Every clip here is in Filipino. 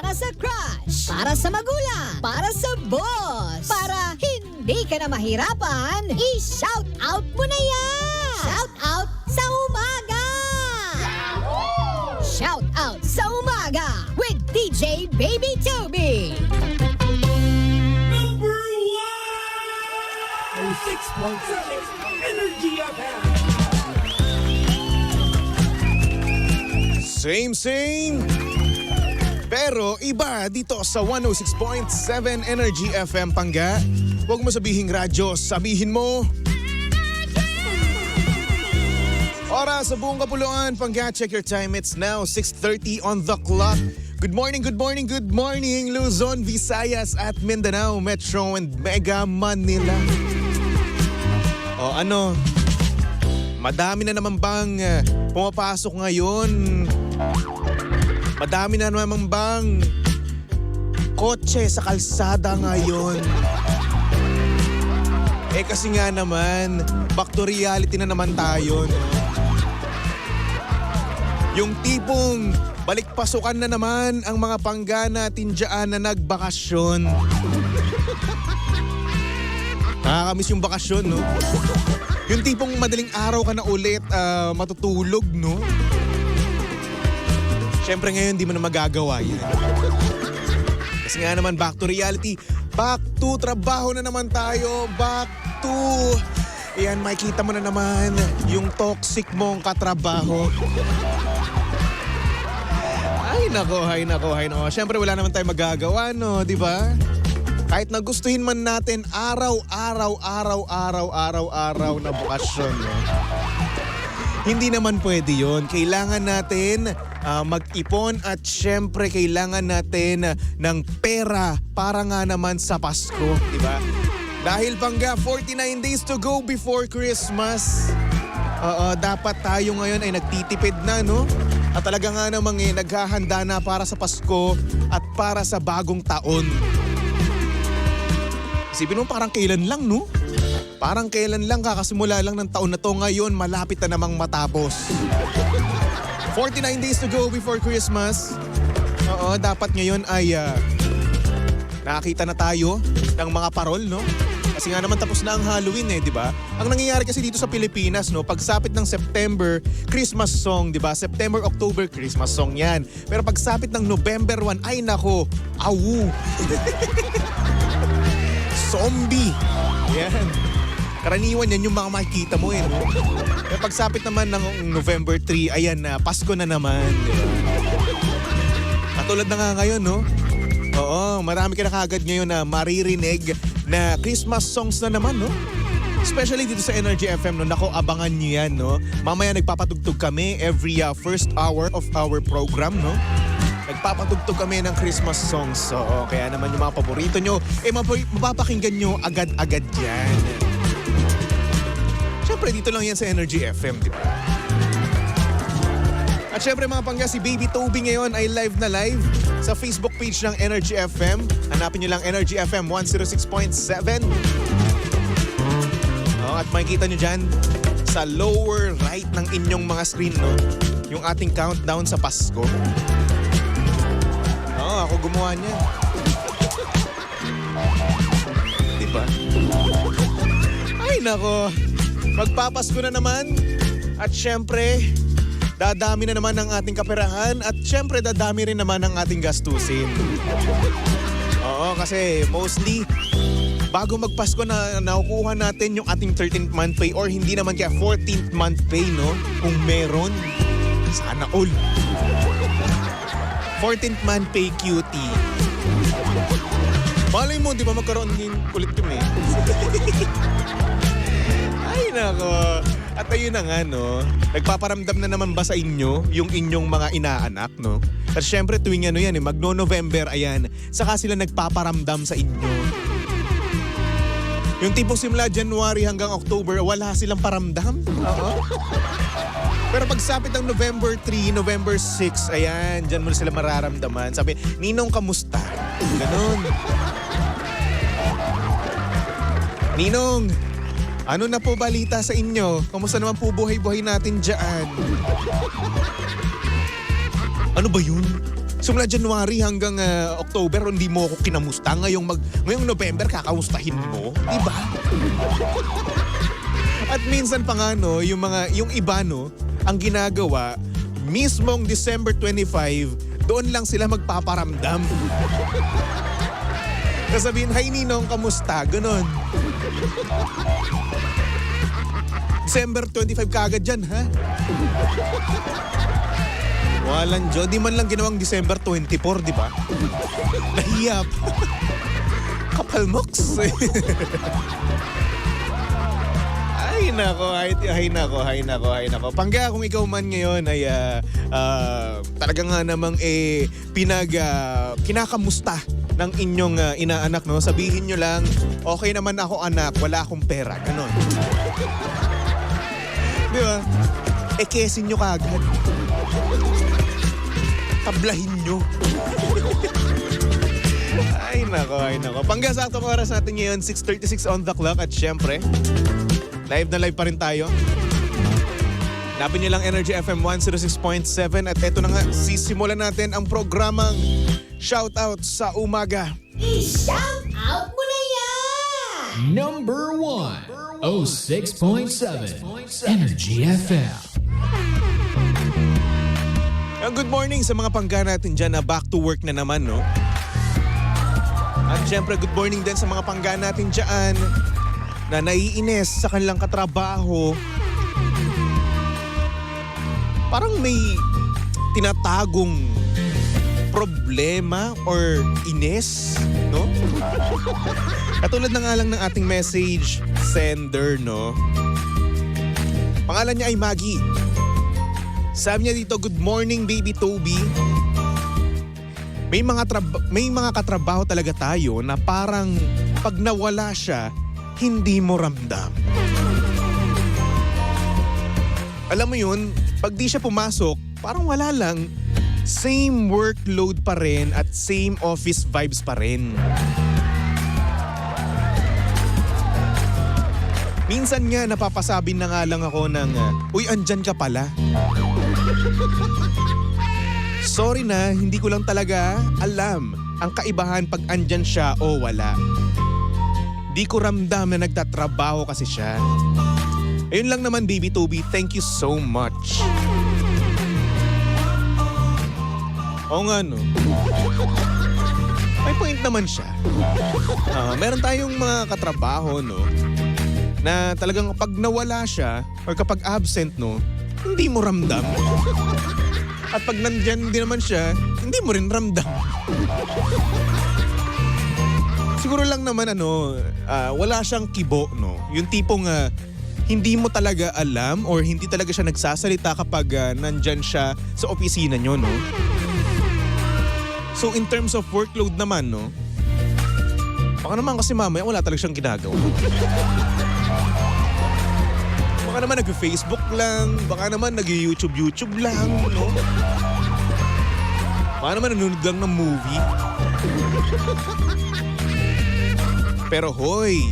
para sa crush, para sa magulang, para sa boss, para hindi ka na mahirapan, i-shout out mo na yan! Shout out sa umaga! Shout out sa umaga with DJ Baby Toby! Number 1! 6.7 Energy FM! Same. Pero iba dito sa 106.7 Energy FM Pangga. Huwag mo sabihing radyo, sabihin mo. Oras sa buong Kapuluan, Pangga, check your time. It's now 6:30 on the clock. Good morning, Luzon, Visayas at Mindanao, Metro and Mega Manila. O ano, madami na naman bang pumapasok ngayon? Madami na naman bang kotse sa kalsada ngayon? Eh kasi nga naman, back to reality na naman tayo. No? Yung tipong balik pasukan na naman ang mga pangga natin dyan na nagbakasyon. Nakakamiss yung bakasyon, no? Yung tipong madaling araw ka na ulit matutulog, no? Siyempre ngayon di mo na magagawa yan. Kasi nga naman back to reality, back to trabaho na naman tayo, back to... Ayan, makikita mo na naman yung toxic mong katrabaho. Ay nako. Siyempre wala naman tayong magagawa, no? Di ba? Kahit nagustuhin man natin araw-araw na bukasyon, no? Hindi naman pwede yun. Kailangan natin mag-ipon at syempre kailangan natin ng pera para nga naman sa Pasko, di ba? Dahil Pangga, 49 days to go before Christmas. Dapat tayo ngayon ay nagtitipid na, no? At talaga nga namang naghahanda na para sa Pasko at para sa bagong taon. Isipin mo parang kailan lang, no? Parang kailan lang, kakasimula lang ng taon na to, ngayon malapit na namang matapos. 49 days to go before Christmas. Dapat ngayon ay nakakita na tayo ng mga parol, no? Kasi nga naman tapos na ang Halloween di ba? Ang nangyayari kasi dito sa Pilipinas, no, pagsapit ng September, Christmas song, di ba? September, October, Christmas song yan. Pero pagsapit ng November 1, ay nako, awu. Zombie. Yan. Karaniwan yan yung mga makikita mo no? Kaya pagsapit naman ng November 3, ayan na, Pasko na naman. Diba? Katulad na nga ngayon, no? Oo, marami ka na kagad ngayon na maririnig na Christmas songs na naman, no? Especially dito sa Energy FM, no? Nako, abangan nyo yan, no? Mamaya nagpapatugtog kami every first hour of our program, no? Nagpapatugtog kami ng Christmas songs. So, kaya naman yung mga paborito nyo, mapapakinggan nyo agad-agad yan. Siyempre, dito lang yan sa Energy FM, di ba? At syempre mga Pangga, si Baby Toby ngayon ay live na live sa Facebook page ng Energy FM. Hanapin nyo lang Energy FM 106.7. At makikita nyo dyan sa lower right ng inyong mga screen, no? Yung ating countdown sa Pasko. Ako gumawa niya. Diba? Ay nako, magpapasko na naman. At syempre, dadami na naman ang ating kaperahan. At syempre, dadami rin naman ang ating gastusin. Oo, kasi mostly, bago magpasko na nakukuha natin yung ating 13th month pay or hindi naman kaya 14th month pay, no? Kung meron, sana all. 14th month pay cutie. Malay mo, di ba magkaroon din kulit kami? Ay nako. At ayun na nga, no? Nagpaparamdam na naman ba sa inyo yung inyong mga inaanak, no? At syempre tuwing magno-November, ayan, saka sila nagpaparamdam sa inyo. Yung tipong simula January hanggang October, wala silang paramdam. Pero pagsapit ng November 3, November 6, ayan, dyan mo na sila mararamdaman. Sabi, Ninong, kamusta? Ganon. Ninong, ano na po balita sa inyo? Kamusta naman po buhay-buhay natin dyan? Ano ba yun? Simula January hanggang October, hindi mo ako kinamusta. Ngayong November, kakamustahin mo. Diba? At minsan pa nga, no, yung iba, no, ang ginagawa, mismong December 25, doon lang sila magpaparamdam. Kasabihin, "Hi Ninong, kamusta?" Ganon. December 25 kaagad dyan, ha? Walang Diyo. Di man lang ginawang December 24, di ba? Nahiya pa. Kapal moks. Ay nako. Pangga, kung ikaw man ngayon ay talaga nga namang kinakamusta ng inyong inaanak, no? Sabihin nyo lang, okay naman ako anak, wala akong pera. Ganon. Di ba? Kesin nyo kagad. Tablahin nyo. Ay nako. Pangga, saktong oras natin ngayon, 6:36 on the clock. At syempre, live na live pa rin tayo. Napin nyo lang Energy FM 106.7 at eto na nga, sisimulan natin ang programang Shoutout sa Umaga. I-shout out mo na yan! Number 1, 06.7 Energy FM. Good morning sa mga pangga natin dyan na back to work na naman, no? At syempre, good morning din sa mga pangga natin dyan na naiinis sa kanilang katrabaho. Parang may tinatagong problema or ines, no? Katulad na nga lang ng ating message sender, no? Pangalan niya ay Maggie. Sabi niya dito, "Good morning, baby Toby. May mga katrabaho talaga tayo na parang pag nawala siya, hindi mo ramdam. Alam mo yun, pag di siya pumasok, parang wala lang. Same workload pa rin at same office vibes pa rin. Minsan nga napapasabi na nga lang ako ng, uy, andyan ka pala. Sorry na, hindi ko lang talaga alam ang kaibahan pag andyan siya o wala. Di ko ramdam na nagtatrabaho kasi siya. Ayun lang naman, baby Toby. Thank you so much." Oo nga, no? May point naman siya. Meron tayong mga katrabaho, no? Na talagang pag nawala siya or kapag absent, no? Hindi mo ramdam. At pag nandyan din naman siya, hindi mo rin ramdam. Siguro lang naman wala siyang kibo, no? Yung tipong hindi mo talaga alam or hindi talaga siya nagsasalita kapag nandyan siya sa opisina nyo, no? So in terms of workload naman, no? Baka naman kasi mamaya wala talaga siyang ginagawa. Baka naman nag-Facebook lang, baka naman nag-YouTube lang, no? Baka naman nanonood lang ng movie. Pero hoy,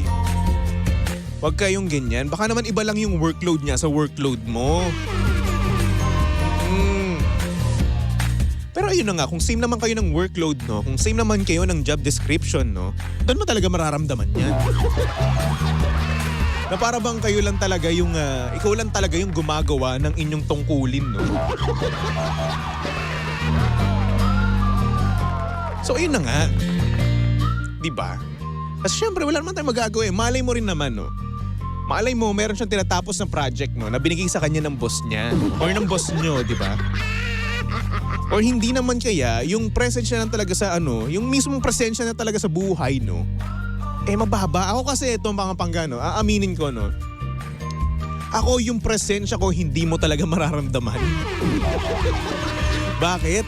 wag kayong ganyan. Baka naman iba lang yung workload niya sa workload mo. Pero ayun na nga, kung same naman kayo ng workload, no? Kung same naman kayo ng job description, no? Doon mo talaga mararamdaman yan. Na para bang kayo lang talaga yung, ikaw lang talaga yung gumagawa ng inyong tungkulin, no? So ayun na nga. Diba? Kasi syempre wala naman tayong magagawa eh. Malay mo rin naman, no? Malay mo, meron siyang tinatapos ng project, no? Na binigay sa kanya ng boss niya. Or ng boss nyo, diba? Or hindi naman kaya, yung presensya na talaga sa yung mismong presensya na talaga sa buhay, no? Mababa. Ako kasi itong mga panggano, aaminin ko, no? Ako yung presensya ko, hindi mo talaga mararamdaman. Bakit?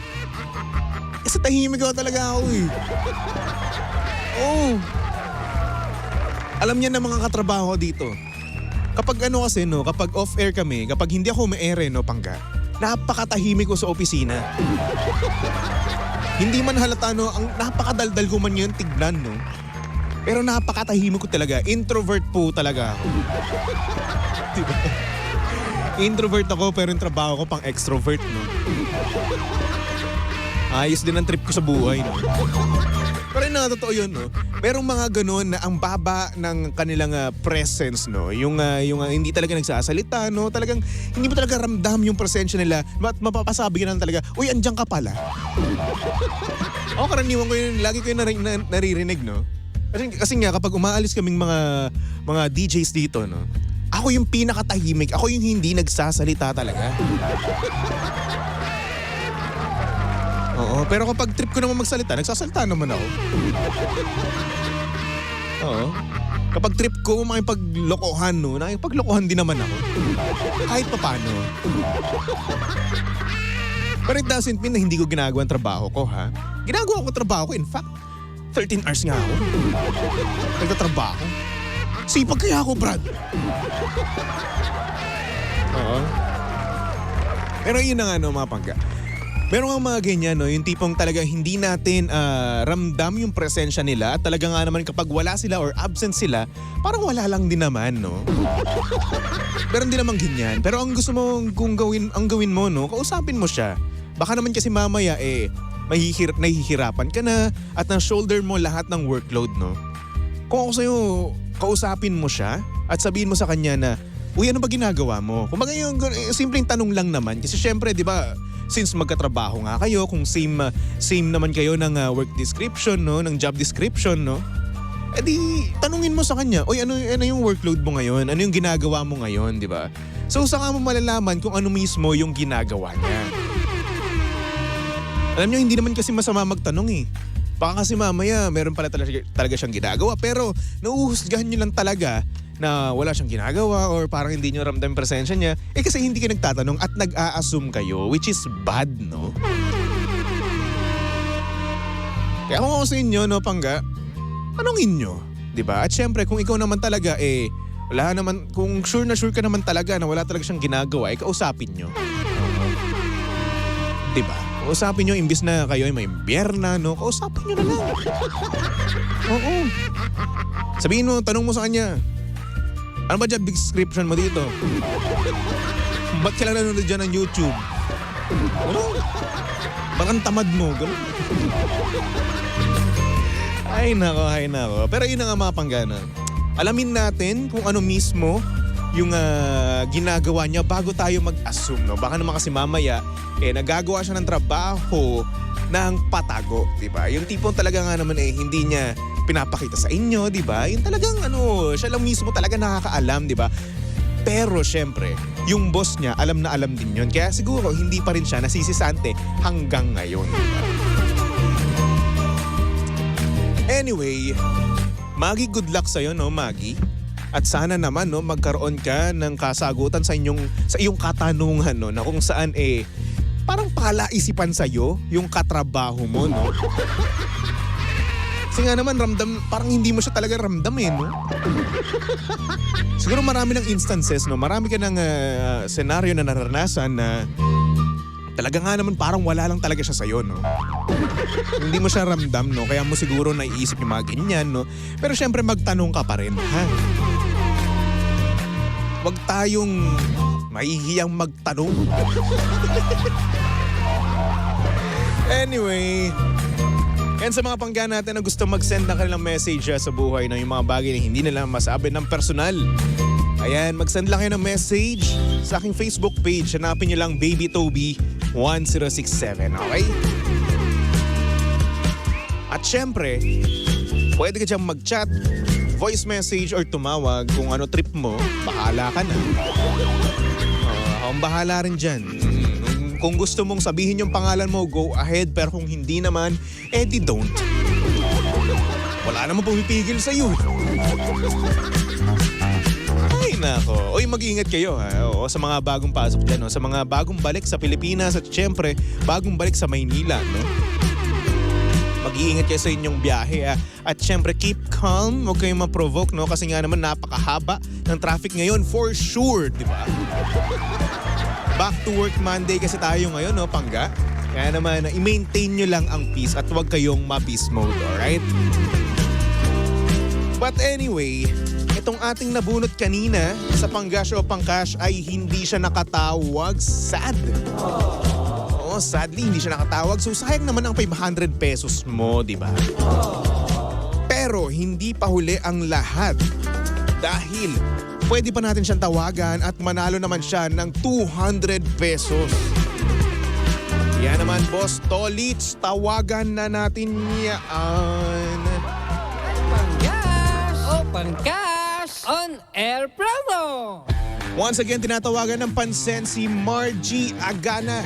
Sa tahimik ko talaga ako eh. Oh. Alam niya na mga katrabaho dito. Kapag kasi, no? Kapag off-air kami, kapag hindi ako ma-air, no, pangga, napakatahimik ko sa opisina. Hindi man halata, no, ang napakadaldal ko man yun tignan, no. Pero napakatahimik ko talaga. Introvert po talaga ako. Diba? Introvert ako pero yung trabaho ko pang extrovert, no. Ayos din ang trip ko sa buhay, no? Pero yun na, totoo yun, no? Merong mga ganun na ang baba ng kanilang presence, no? Yung hindi talaga nagsasalita, no? Talagang hindi mo talaga ramdam yung presensya nila. Mapapasabi ka na talaga, uy, andyan ka pala. Ako karaniwan ko yun, lagi ko yun naririnig, no? Kasi nga, kapag umaalis kaming mga DJs dito, no? Ako yung pinakatahimik, ako yung hindi nagsasalita talaga. Oo, pero kapag trip ko naman magsalita, nagsasalita naman ako. Oo. Kapag trip ko makipaglokohan, no, nakipaglokohan din naman ako. Kahit papano. Pero it doesn't mean na hindi ko ginagawa ang trabaho ko, ha? Ginagawa ko trabaho ko. In fact, 13 hours nga ako. Nagtatrabaho. Sipag kaya ako, Brad. Oo. Pero yun na nga, no, mga pangga. Meron nga mga ganyan, no, yung tipong talagang hindi natin ramdam yung presensya nila at talaga nga naman kapag wala sila or absent sila, parang wala lang din naman, no? Meron din naman ganyan. Pero ang gusto mo kung gawin mo, no, kausapin mo siya. Baka naman kasi mamaya, nahihirapan ka na at na-shoulder mo lahat ng workload, no? Kung ako sa'yo, kausapin mo siya at sabihin mo sa kanya na, uy, ano ba ginagawa mo? Kumbaga yung simpleng tanong lang naman. Kasi syempre, di ba, since magkatrabaho nga kayo, kung same naman kayo ng work description, no, ng job description, no, edi tanungin mo sa kanya, oy, ano yung workload mo ngayon? Ano yung ginagawa mo ngayon, di ba? So saka mo malalaman kung ano mismo yung ginagawa niya. Alam niyo, hindi naman kasi masama magtanong eh. Baka kasi mamaya meron pala talaga siyang ginagawa, pero nauuhusgahan niyo lang talaga na wala siyang ginagawa or parang hindi nyo ramdam yung presensya niya, kasi hindi kayo nagtatanong at nag-a-assume kayo, which is bad, no? Kaya kung ako sa inyo, no, pangga, tanongin nyo, di ba? At syempre, kung ikaw naman talaga, wala naman, kung sure na sure ka naman talaga na wala talaga siyang ginagawa, kausapin nyo. Di ba? Kausapin nyo, imbis na kayo ay may biyerna, no? Kausapin nyo na lang. Oo. Sabihin mo, tanong mo sa kanya, ano ba job description mo dito? Ba't ka lang nanonood dyan ng YouTube? Ano? Parang tamad mo. Ganun. Ay nako. Pero yun na nga mga panggana. Alamin natin kung ano mismo yung ginagawa niya bago tayo mag-assume. No? Baka naman kasi mamaya, nagagawa siya ng trabaho ng patago. Diba? Yung tipong talaga nga naman hindi niya pinapakita sa inyo, di ba? Yung talagang siya lang mismo talaga nakakaalam, di ba? Pero syempre, yung boss niya alam na alam din yun. Kaya siguro hindi pa rin siya nasisisante hanggang ngayon, di ba? Anyway, Maggie, good luck sa'yo, no, Maggie? At sana naman, no, magkaroon ka ng kasagutan sa iyong katanungan, no, na kung saan parang palaisipan sa'yo yung katrabaho mo, no? Kasi nga naman parang hindi mo siya talaga ramdam no? Siguro marami ng instances, no? Marami ka ng senaryo na naranasan na talaga nga naman parang wala lang talaga siya sa'yo, no? Hindi mo siya ramdam, no? Kaya mo siguro naiisip yung mga ganyan, no? Pero syempre magtanong ka pa rin, ha? Huwag tayong mahihiyang magtanong. Anyway, yan sa mga pangga natin na gusto mag-send ng kanilang message sa buhay ng yung mga bagay na hindi nila masabi ng personal. Ayan, mag-send lang kayo ng message sa aking Facebook page. Hanapin nyo lang Baby Toby 1067, okay? At syempre, pwede ka dyan mag-chat, voice message or tumawag kung ano trip mo, bahala ka na. Akong bahala rin dyan. Kung gusto mong sabihin yung pangalan mo, go ahead. Pero kung hindi naman, di don't. Wala namang pumipigil sa'yo. Ay nako. Uy, mag-iingat kayo ha. O, sa mga bagong pasok dyan. Sa mga bagong balik sa Pilipinas at syempre, bagong balik sa Maynila. No? Mag-iingat kayo sa inyong biyahe. At syempre, keep calm. Huwag kayong ma-provoke. No? Kasi nga naman, napakahaba ng traffic ngayon. For sure, di ba? Back to work Monday kasi tayo ngayon, no, pangga? Kaya naman, i-maintain nyo lang ang peace at huwag kayong ma-peace mode, alright? But anyway, itong ating nabunot kanina sa Panggash o Pangcash ay hindi siya nakatawag. Sad. Oo, no? Sadly, hindi siya nakatawag. So sayang naman ang 500 pesos mo, di ba? Pero hindi pa huli ang lahat. Dahil pwede pa natin siyang tawagan at manalo naman siya ng 200 pesos. Yan naman, Boss Tolits. Tawagan na natin yan. Pangkas on air promo. Once again, tinatawagan ng pansin si Margie Agana.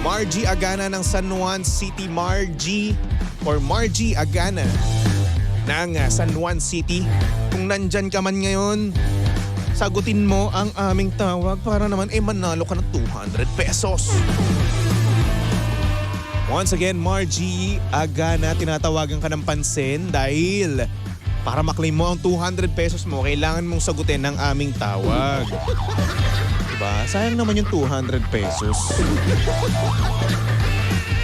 Margie Agana ng San Juan City. Margie Agana ng San Juan City. Kung nandyan ka man ngayon, sagutin mo ang aming tawag para naman manalo ka ng 200 pesos. Once again, Margie Agana, tinatawagan ka ng pansin dahil para maklaim mo ang 200 pesos mo, kailangan mong sagutin ng aming tawag. Diba? Sayang naman yung 200 pesos.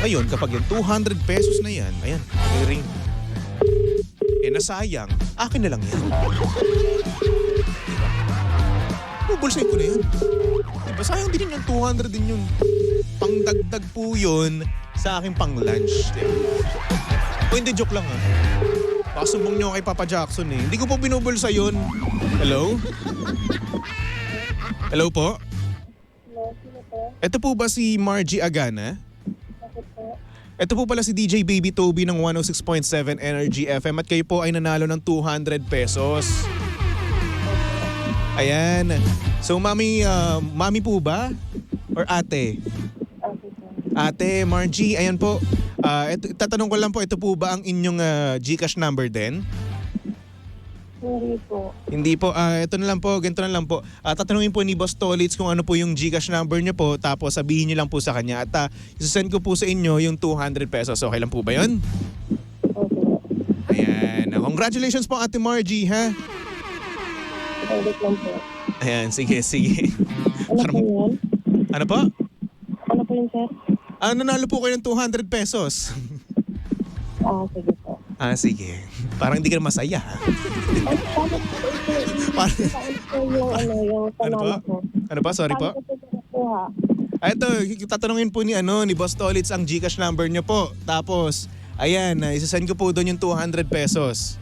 Ngayon, kapag yung 200 pesos na yan, ayan, may ring. Nasayang, akin na lang yan. Bubulsay ko na yan. Diba? Sayang din yung 200 din yun. Pangdagdag po yun sa aking pang-lunch. Diba? O hindi, joke lang ha. Pakasumbong niyo kay Papa Jackson eh. Hindi ko po binubulsa yun. Hello? Hello po? Hello, sino po? Ito po ba si Margie Agana? Bakit po? Ito po pala si DJ Baby Toby ng 106.7 Energy FM at kayo po ay nanalo ng 200 pesos. Ayan. So mami po ba? Or ate? Okay po. Ate Margie, ayan po. Tatanong ko lang po, ito po ba ang inyong GCash number din? Hindi po. Hindi po. Ito na lang po, ganito na lang po. Tatanungin po ni Boss Tolits kung ano po yung GCash number niyo po, tapos sabihin niyo lang po sa kanya at isasend ko po sa inyo yung 200 pesos. Okay lang po ba yun? Okay. Ayan. Congratulations po Ate Margie, ha? Wait lang po. Ayan, sige. Ano po yun? Ano po? Ano po yun, sir? Nanalo po kayo ng 200 pesos. Sige po. Sige. Parang hindi ka na masaya, ha? Paano po yung panalo ko? Ano pa? Sorry po. Paano po ito nakuha? Ito, tatanungin po ni Boss Tolits ang GCash number niyo po. Tapos, ayan, isasend ko po doon yung 200 pesos.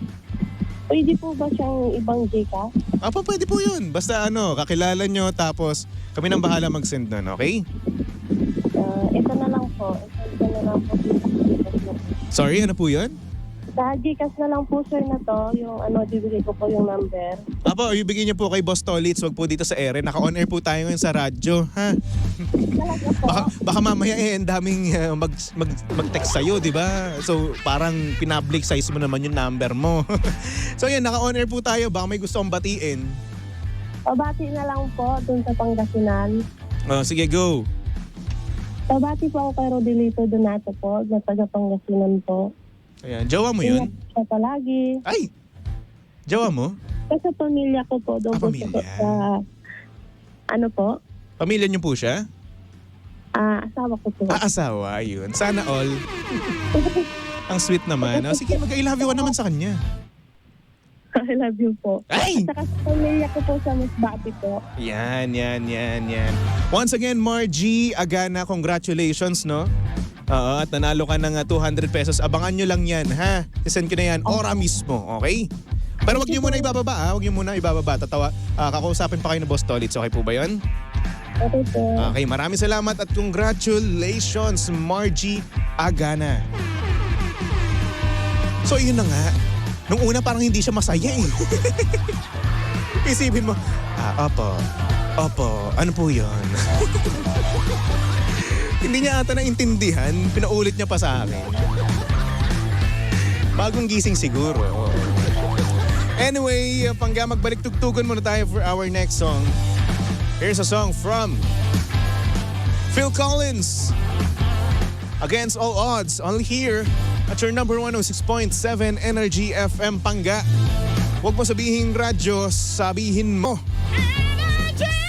Pwede po ba siyang ibang Gcash? Pwede po yun. Basta kakilala nyo, tapos kami nang bahala mag-send nun, okay? Ito na lang po. Ito na lang po. Sorry, ano po yun? Sa Gcash na lang po, sir, na to. Yung bibigay ko po yung number. Ibigay niyo po kay Boss Tolits, wag po dito sa ere. Naka-on air po tayo ngayon sa radyo, ha? Talaga po. Baka mamaya ang daming mag-text sa'yo, di ba? So, parang pinpublic size mo naman yung number mo. So, yan, naka-on air po tayo. Baka may gusto kong batiin. Pabati na lang po dun sa Pangasinan. Sige, go. Pabati po ako kay Rodelito Donato po, na taga Pangasinan po. Ayan, jowa mo yun? Ingat siya palagi. Ay! Jowa mo? Kasi pamilya ko po doon po Pamilya. sa ano po? Pamilya niyo po siya? Asawa ko po. Asawa, yun. Sana all. Ang sweet naman. Sige, mag-I love you naman sa kanya. I love you po. Ay! At saka sa pamilya ko po sa Masbate po. Yan. Once again, Margie Agana, congratulations, no? At nanalo ka ng 200 pesos. Abangan nyo lang yan, ha? Isend ko na yan, ora mismo, okay? Pero wag nyo muna ibababa, ha? Wag nyo muna ibababa. Kakausapin pa kayo ng Boss Tolits. Okay po ba yun? Okay po. Okay, maraming salamat at congratulations, Margie Agana. So, yun na nga. Nung una parang hindi siya masaya eh. Isipin mo, opo, ano po yun? Hindi niya ata naintindihan, pinaulit niya pa sa akin. Bagong gising siguro. Anyway, pangga magbalik tugtugan muna tayo for our next song. Here's a song from Phil Collins. Against All Odds, only here at your number 106.7 Energy FM Pangga. Huwag mo sabihin radyo, sabihin mo. Energy!